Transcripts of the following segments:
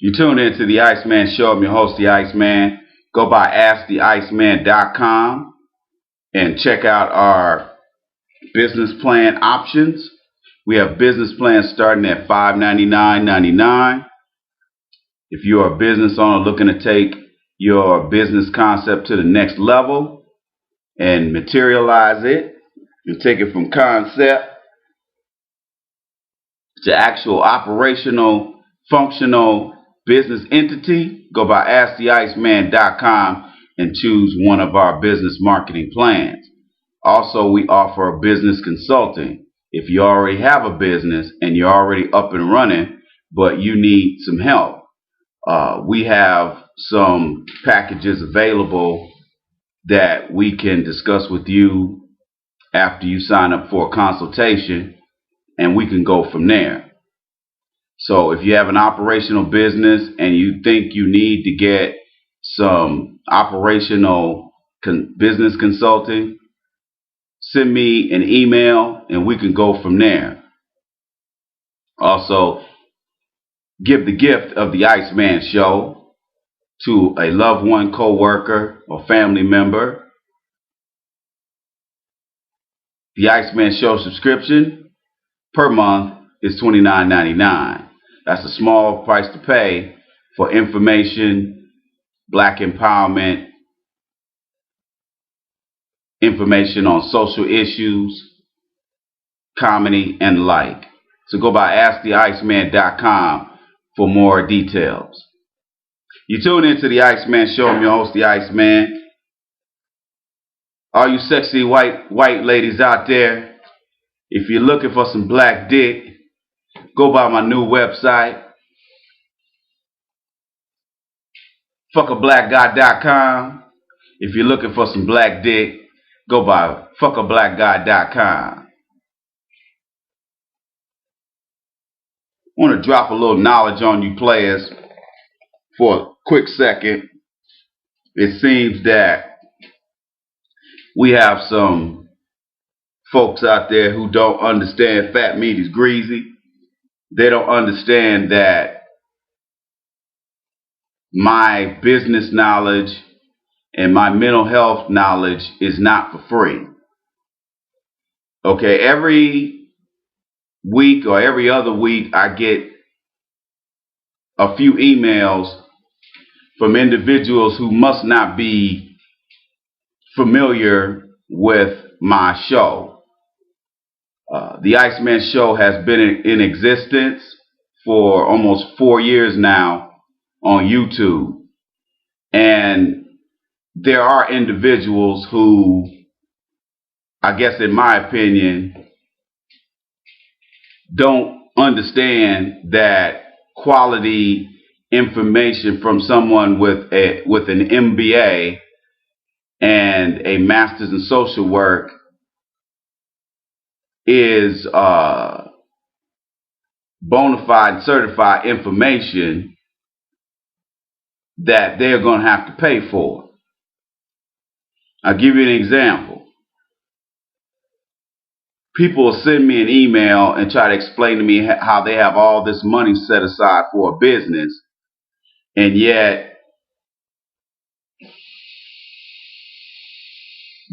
You tune into the Iceman Show. I'm your host, the Iceman. Go by AskTheIceman.com and check out our business plan options. We have business plans starting at $599.99. If you're a business owner looking to take your business concept to the next level and materialize it and take it from concept to actual operational, functional business entity, go by AskTheIceman.com and choose one of our business marketing plans. Also, we offer business consulting. If you already have a business and you're already up and running, but you need some help, we have some packages available that we can discuss with you after you sign up for a consultation, and we can go from there. So if you have an operational business and you think you need to get some operational business consulting, send me an email and we can go from there. Also, give the gift of the Iceman Show to a loved one, co-worker, or family member. The Iceman Show subscription per month is $29.99. That's a small price to pay for information, black empowerment, information on social issues, comedy, and the like. So go by AskTheIceman.com for more details. You tune into the Iceman Show. I'm your host, the Iceman. All you sexy white ladies out there, if you're looking for some black dick, go by my new website, fuckablackguy.com. If you're looking for some black dick, go by fuckablackguy.com. I want to drop a little knowledge on you players for a quick second. It seems that we have some folks out there who don't understand fat meat is greasy. They don't understand that my business knowledge and my mental health knowledge is not for free. Okay, every week or every other week I get a few emails from individuals who must not be familiar with my show. The Iceman Show has been in existence for almost 4 years now on YouTube. And there are individuals who, I guess in my opinion, don't understand that quality information from someone with an MBA and a master's in social work is bona fide certified information that they're going to have to pay for. I'll give you an example. People will send me an email and try to explain to me how they have all this money set aside for a business, and yet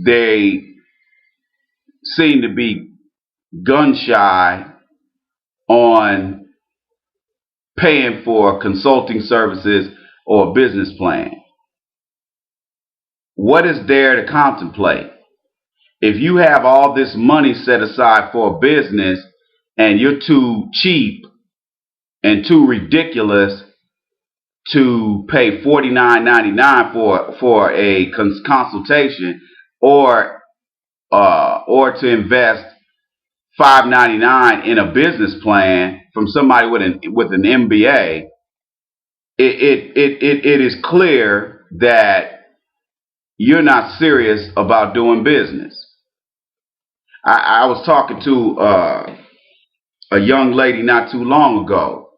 they seem to be gun shy on paying for consulting services or a business plan. What is there to contemplate? If you have all this money set aside for a business and you're too cheap and too ridiculous to pay $49.99 for a consultation, or to invest $5.99 in a business plan from somebody with an MBA, it is clear that you're not serious about doing business. I was talking to a young lady not too long ago,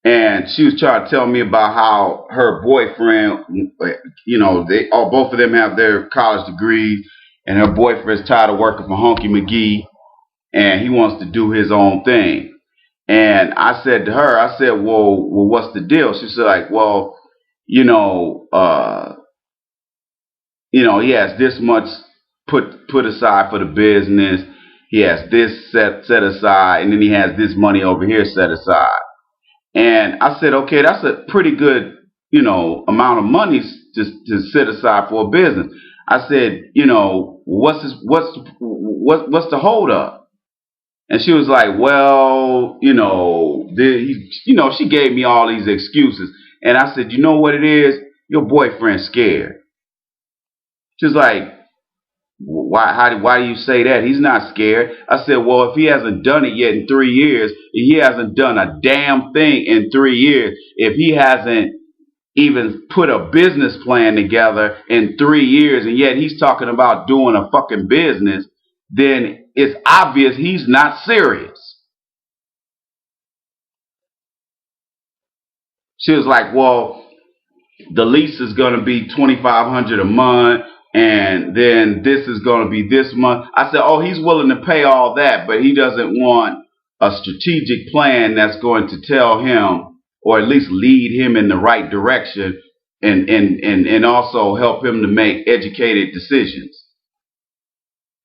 and she was trying to tell me about how her boyfriend, both of them have their college degrees, and her boyfriend's tired of working for Honky McGee, and he wants to do his own thing. And I said to her, I said, well, what's the deal? She said, like, well, you know, he has this much put aside for the business. He has this set aside, and then he has this money over here set aside. And I said, okay, that's a pretty good, amount of money to set aside for a business. I said, what's the hold up? And she was like, well, she gave me all these excuses. And I said, you know what it is? Your boyfriend's scared. She's like, why do you say that? He's not scared. I said, well, if he hasn't done it yet in 3 years, if he hasn't done a damn thing in 3 years, if he hasn't even put a business plan together in 3 years, and yet he's talking about doing a fucking business, then it's obvious he's not serious. She was like, well, the lease is going to be $2,500 a month, and then this is going to be this month. I said, oh, he's willing to pay all that, but he doesn't want a strategic plan that's going to tell him, or at least lead him in the right direction, and also help him to make educated decisions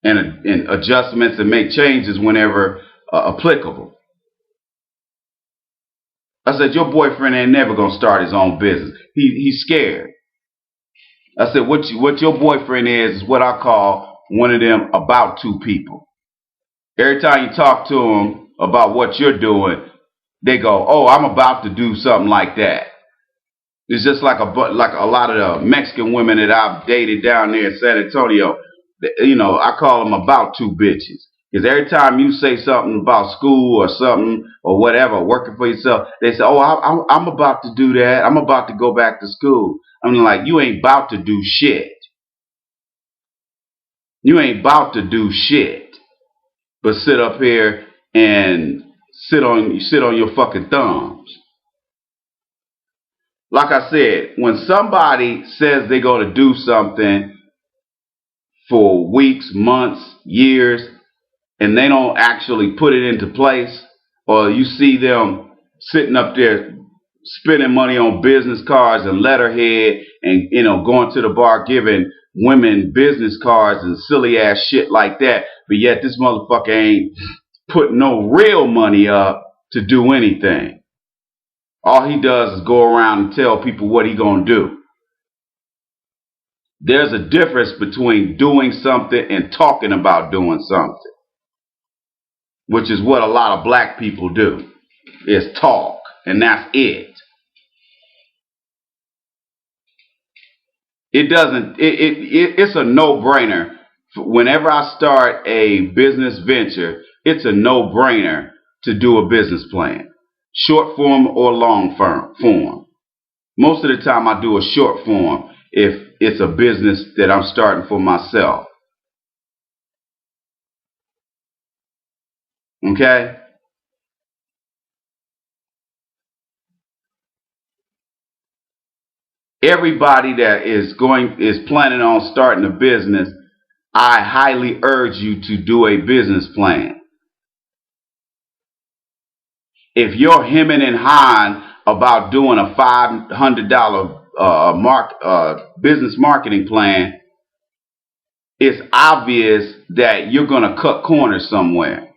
and adjustments and make changes whenever applicable. I said, your boyfriend ain't never going to start his own business. He's scared. I said, what your boyfriend is what I call one of them about to people. Every time you talk to them about what you're doing, they go, oh, I'm about to do something like that. It's just like a lot of the Mexican women that I've dated down there in San Antonio. I call them about to bitches. Because every time you say something about school or something or whatever, working for yourself, they say, oh, I'm about to do that. I'm about to go back to school. I'm like, you ain't about to do shit. You ain't about to do shit. But sit up here and sit on your fucking thumbs. Like I said, when somebody says they're going to do something for weeks, months, years, and they don't actually put it into place, or you see them sitting up there spending money on business cards and letterhead and, going to the bar giving women business cards and silly ass shit like that, but yet this motherfucker ain't putting no real money up to do anything. All he does is go around and tell people what he gonna do. There's a difference between doing something and talking about doing something, which is what a lot of black people do, is talk, and that's it. It's a no-brainer. Whenever I start a business venture, it's a no-brainer to do a business plan, short form or long form. Most of the time I do a short form if it's a business that I'm starting for myself. Okay? Everybody that is planning on starting a business, I highly urge you to do a business plan. If you're hemming and hawing about doing a $500 business marketing plan, it's obvious that you're going to cut corners somewhere.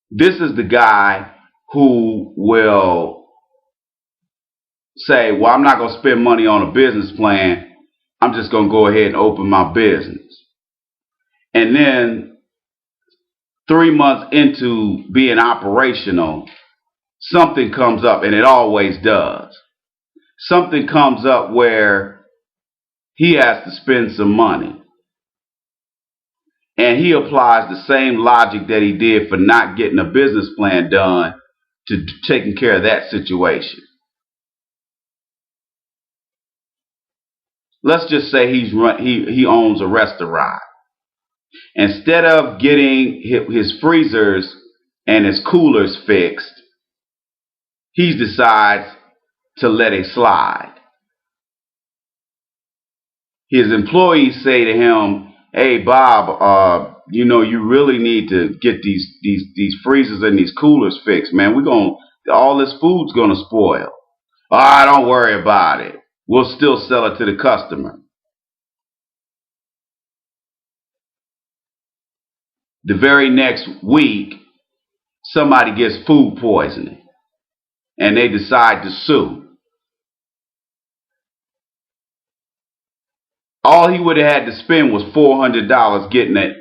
This is the guy who will say, well, I'm not going to spend money on a business plan. I'm just going to go ahead and open my business. And then 3 months into being operational, something comes up, and it always does. Something comes up where he has to spend some money. And he applies the same logic that he did for not getting a business plan done to taking care of that situation. Let's just say he owns a restaurant. Instead of getting his freezers and his coolers fixed, he decides to let it slide. His employees say to him, hey, Bob, you really need to get these freezers and these coolers fixed, man. All this food's gonna spoil. Ah, don't worry about it. We'll still sell it to the customer. The very next week, somebody gets food poisoning and they decide to sue. All he would have had to spend was $400 getting a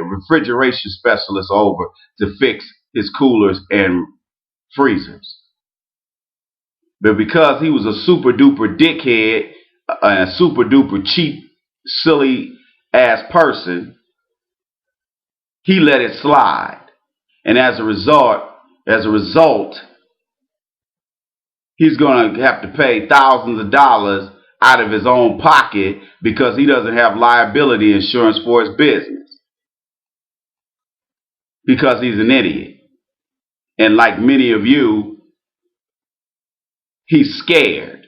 refrigeration specialist over to fix his coolers and freezers. But because he was a super duper dickhead, a super duper cheap, silly ass person, he let it slide. And as a result, he's going to have to pay thousands of dollars out of his own pocket because he doesn't have liability insurance for his business. Because he's an idiot. And like many of you, he's scared.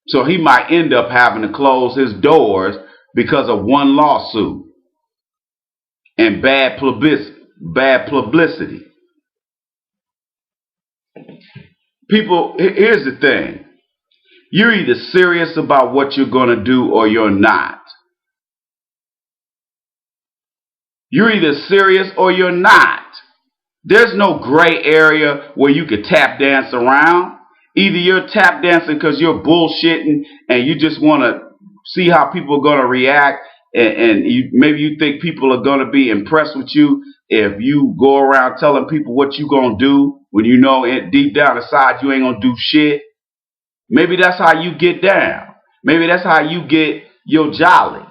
So he might end up having to close his doors because of one lawsuit and bad publicity. People, here's the thing. You're either serious about what you're going to do or you're not. You're either serious or you're not. There's no gray area where you could tap dance around. Either you're tap dancing because you're bullshitting and you just want to see how people are going to react, and maybe you think people are going to be impressed with you if you go around telling people what you're going to do when you know deep down inside you ain't going to do shit. Maybe that's how you get down. Maybe that's how you get your jollies.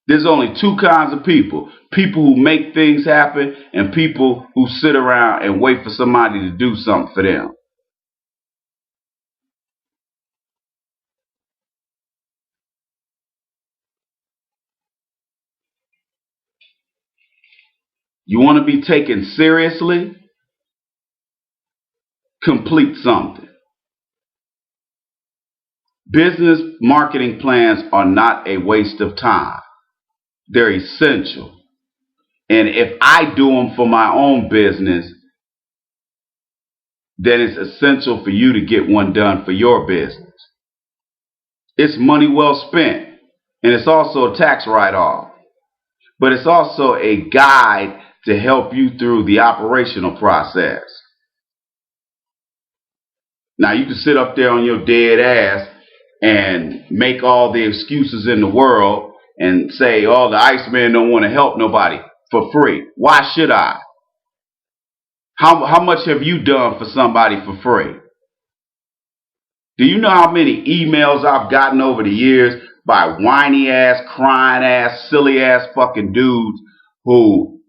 There's only two kinds of people. People who make things happen and people who sit around and wait for somebody to do something for them. You want to be taken seriously? Complete something. Business marketing plans are not a waste of time. They're essential. And if I do them for my own business, then it's essential for you to get one done for your business. It's money well spent. And it's also a tax write-off. But it's also a guide to help you through the operational process. Now, you can sit up there on your dead ass and make all the excuses in the world and say, oh, the Iceman don't want to help nobody for free. Why should I? How much have you done for somebody for free? Do you know how many emails I've gotten over the years by whiny ass, crying ass, silly ass fucking dudes who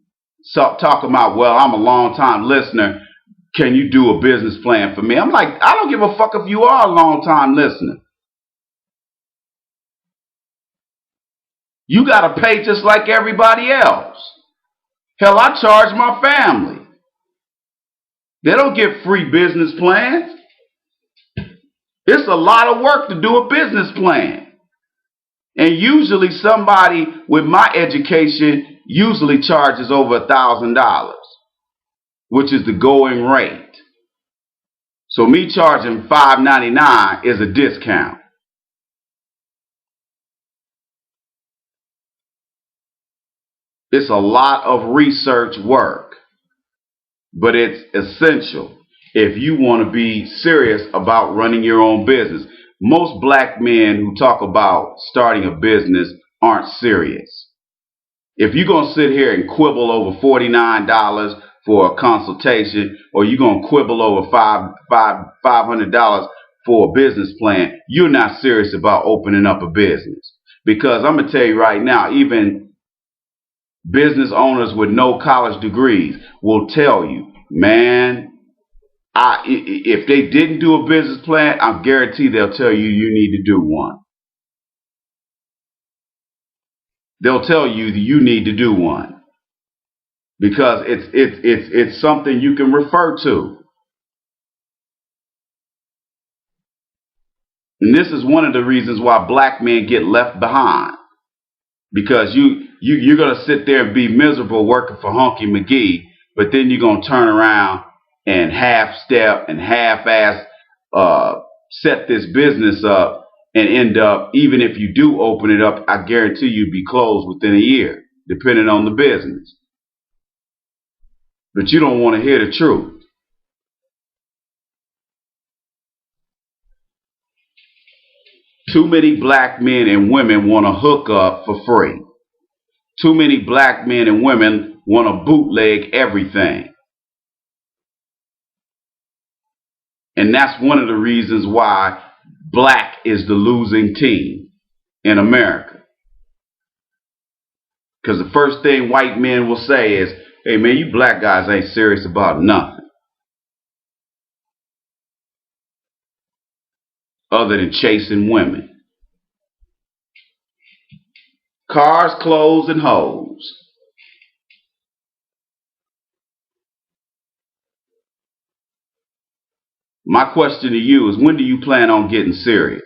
talking about, well, I'm a long time listener. Can you do a business plan for me? I'm like, I don't give a fuck if you are a long time listener. You got to pay just like everybody else. Hell, I charge my family. They don't get free business plans. It's a lot of work to do a business plan. And usually somebody with my education usually charges over $1,000, which is the going rate. So me charging $5.99 is a discount. It's a lot of research work, but it's essential if you want to be serious about running your own business. Most black men who talk about starting a business aren't serious. If you're going to sit here and quibble over $49 for a consultation, or you're going to quibble over $500 for a business plan, you're not serious about opening up a business. Because I'm going to tell you right now, even business owners with no college degrees will tell you, man, if they didn't do a business plan, I guarantee they'll tell you you need to do one. They'll tell you that you need to do one. because it's something you can refer to. And this is one of the reasons why black men get left behind. Because you're going to sit there and be miserable working for Hunky McGee, but then you're going to turn around and half-step and half-ass set this business up and end up, even if you do open it up, I guarantee you'll be closed within a year, depending on the business. But you don't want to hear the truth. Too many black men and women want to hook up for free. Too many black men and women want to bootleg everything. And that's one of the reasons why black is the losing team in America. Because the first thing white men will say is, hey man, you black guys ain't serious about nothing other than chasing women. Cars, clothes, and hoes. My question to you is, when do you plan on getting serious?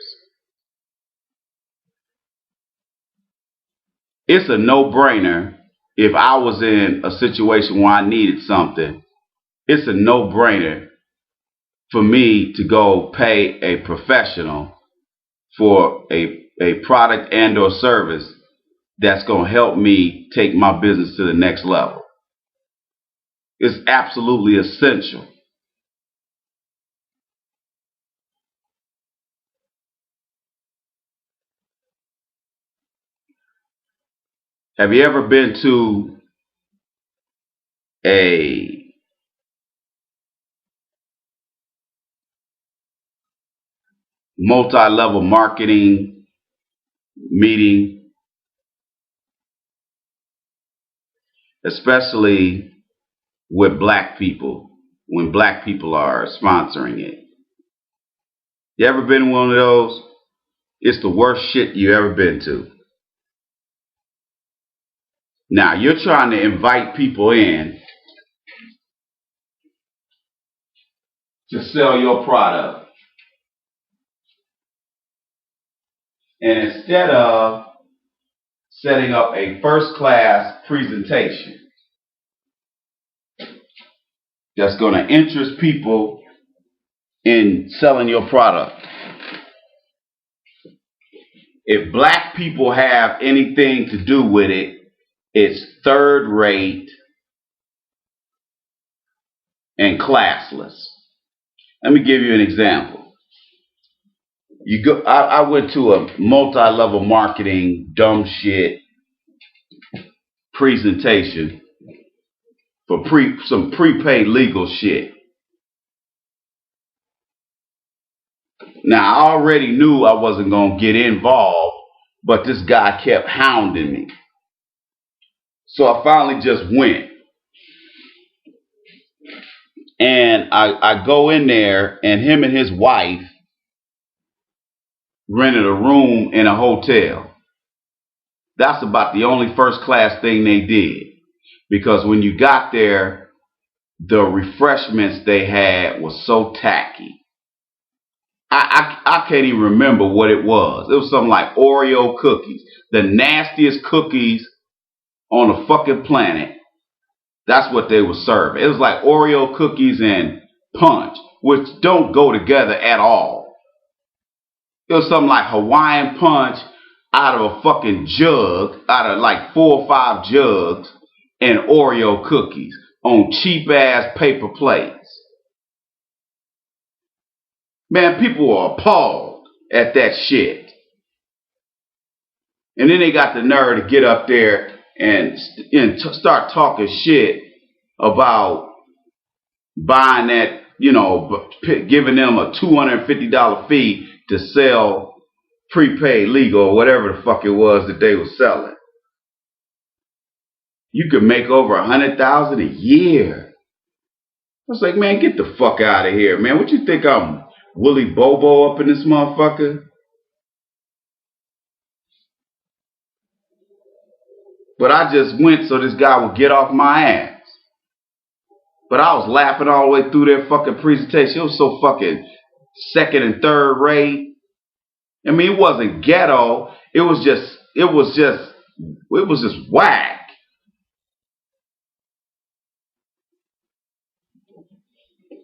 It's a no-brainer. If I was in a situation where I needed something, it's a no-brainer for me to go pay a professional for a product and or service that's going to help me take my business to the next level. It's absolutely essential. Have you ever been to a multi-level marketing meeting, especially with black people, when black people are sponsoring it? You ever been to one of those? It's the worst shit you ever been to. Now, you're trying to invite people in to sell your product. And instead of setting up a first-class presentation that's going to interest people in selling your product, if black people have anything to do with it, it's third rate and classless. Let me give you an example. I went to a multi-level marketing dumb shit presentation for some prepaid legal shit. Now, I already knew I wasn't going to get involved, but this guy kept hounding me. So I finally just went. And I go in there, and him and his wife rented a room in a hotel. That's about the only first class thing they did. Because when you got there, the refreshments they had was so tacky. I can't even remember what it was. It was something like Oreo cookies. The nastiest cookies on the fucking planet. That's what they were serving. It was like Oreo cookies and punch, which don't go together at all. It was something like Hawaiian punch out of a fucking jug, out of like 4 or 5 jugs, and Oreo cookies on cheap ass paper plates. Man, people were appalled at that shit. And then they got the nerve to get up there and start talking shit about buying that, giving them a $250 fee to sell prepaid legal or whatever the fuck it was that they were selling. You could make over $100,000 a year. I was like, man, get the fuck out of here, man. What you think I'm Willie Bobo up in this motherfucker? But I just went so this guy would get off my ass. But I was laughing all the way through their fucking presentation. It was so fucking second and third rate. I mean, it wasn't ghetto. It was just whack.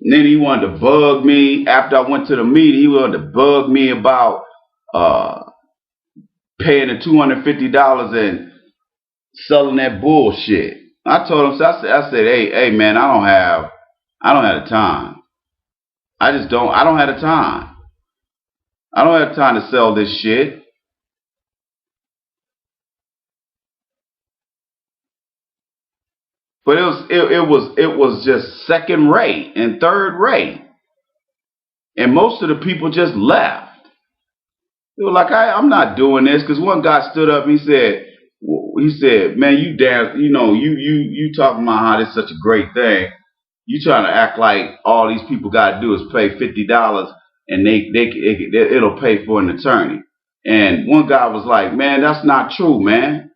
And then he wanted to bug me after I went to the meeting. He wanted to bug me about paying the $250 and selling that bullshit. I told him, I said, hey man, I don't have the time. I don't have the time. I don't have time to sell this shit. But it was just second rate and third rate. And most of the people just left. They were like, I'm not doing this, because one guy stood up and he said, man, you damn, you talking about how this is such a great thing. You trying to act like all these people got to do is pay $50 and it'll pay for an attorney. And one guy was like, man, that's not true, man.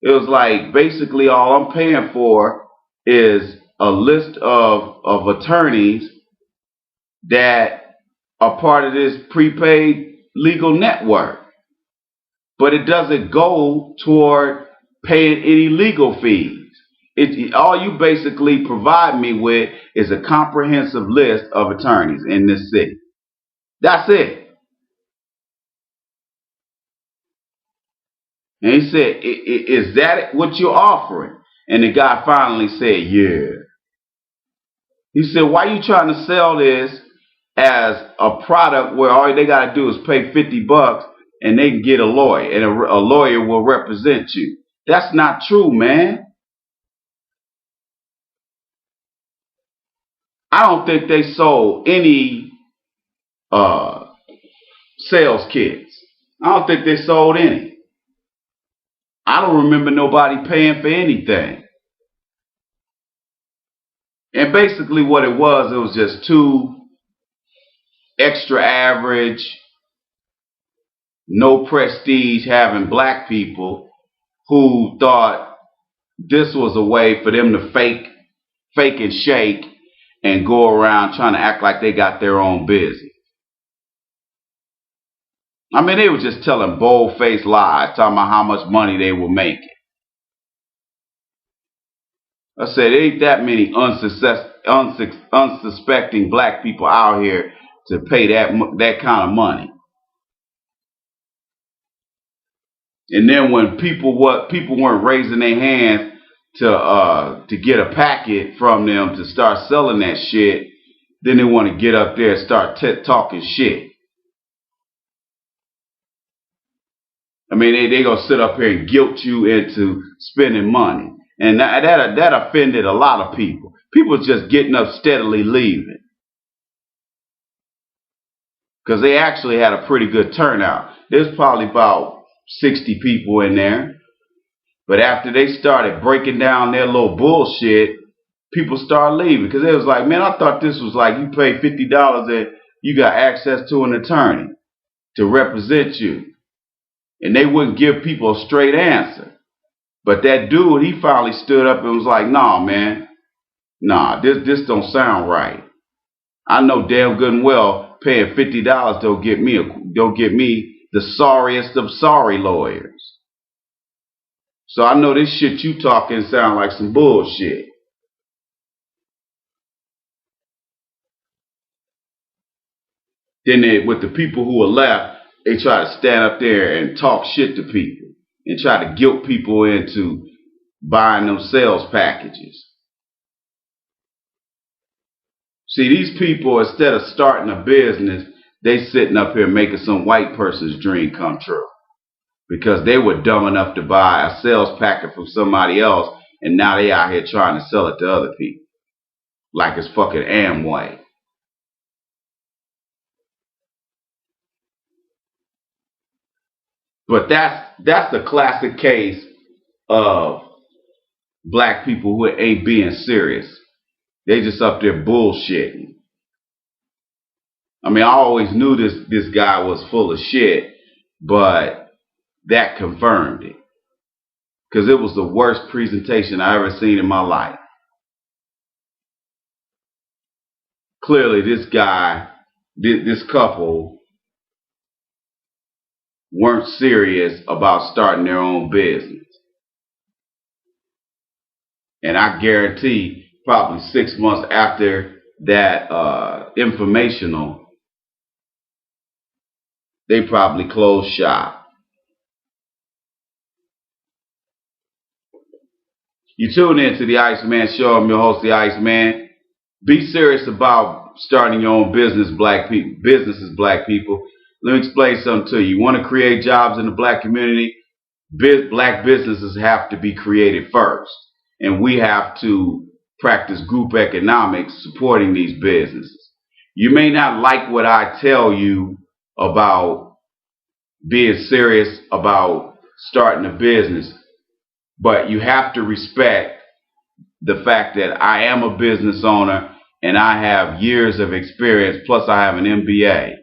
It was like, basically all I'm paying for is a list of attorneys that are part of this prepaid legal network. But it doesn't go toward paying any legal fees. All you basically provide me with is a comprehensive list of attorneys in this city. That's it. And he said, is that what you're offering? And the guy finally said, yeah. He said, why are you trying to sell this as a product where all they got to do is pay $50 and they can get a lawyer, and a lawyer will represent you? That's not true, man. I don't think they sold any sales kits. I don't think they sold any. I don't remember nobody paying for anything. And basically what it was just two extra average, no prestige having black people who thought this was a way for them to fake and shake and go around trying to act like they got their own business. I mean, they were just telling bold-faced lies, talking about how much money they were making. I said, there ain't that many unsuspecting black people out here to pay that kind of money. And then when people weren't raising their hands to get a packet from them to start selling that shit, then they want to get up there and start talking shit. I mean, they gonna sit up here and guilt you into spending money, and that offended a lot of people. People just getting up steadily leaving because they actually had a pretty good turnout. There's probably about 60 people in there, but after they started breaking down their little bullshit, people started leaving because they was like, man, I thought this was like you pay $50 and you got access to an attorney to represent you. And they wouldn't give people a straight answer. But that dude, he finally stood up and was like, nah, man. Nah, this don't sound right. I know damn good and well paying $50 don't get me the sorriest of sorry lawyers. So I know this shit you talking sound like some bullshit. Then with the people who were left, they try to stand up there and talk shit to people and try to guilt people into buying them sales packages. See, these people, instead of starting a business, they sitting up here making some white person's dream come true because they were dumb enough to buy a sales packet from somebody else, and now they out here trying to sell it to other people like it's fucking Amway. But that's the classic case of black people who ain't being serious. They just up there bullshitting. I mean, I always knew this guy was full of shit, but that confirmed it. Because it was the worst presentation I ever seen in my life. clearly this couple weren't serious about starting their own business. And I guarantee probably 6 months after that informational, they probably closed shop. You tune in to the Iceman Show. I'm your host, the Iceman. Be serious about starting your own business, black people. Businesses, black people. Let me explain something to you. You want to create jobs in the black community? Black businesses have to be created first. And we have to practice group economics supporting these businesses. You may not like what I tell you about being serious about starting a business, but you have to respect the fact that I am a business owner and I have years of experience, plus I have an MBA.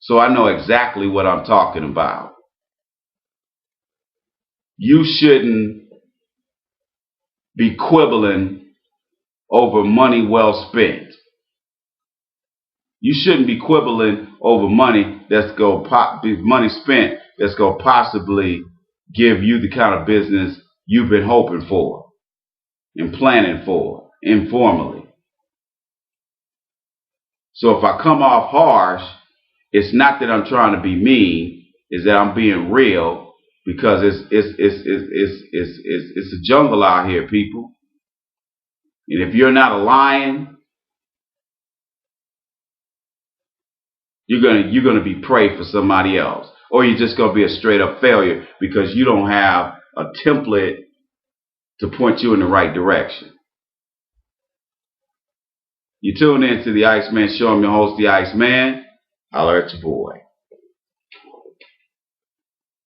So I know exactly what I'm talking about. You shouldn't be quibbling over money well spent. You shouldn't be quibbling over money money spent that's going to possibly give you the kind of business you've been hoping for and planning for informally. So if I come off harsh, it's not that I'm trying to be mean, it's that I'm being real, because it's a jungle out here, people. And if you're not a lion, you're gonna be prey for somebody else, or you're just gonna be a straight up failure because you don't have a template to point you in the right direction. You tune in to the Iceman Show. I'm your host, the Iceman. Holler at your boy.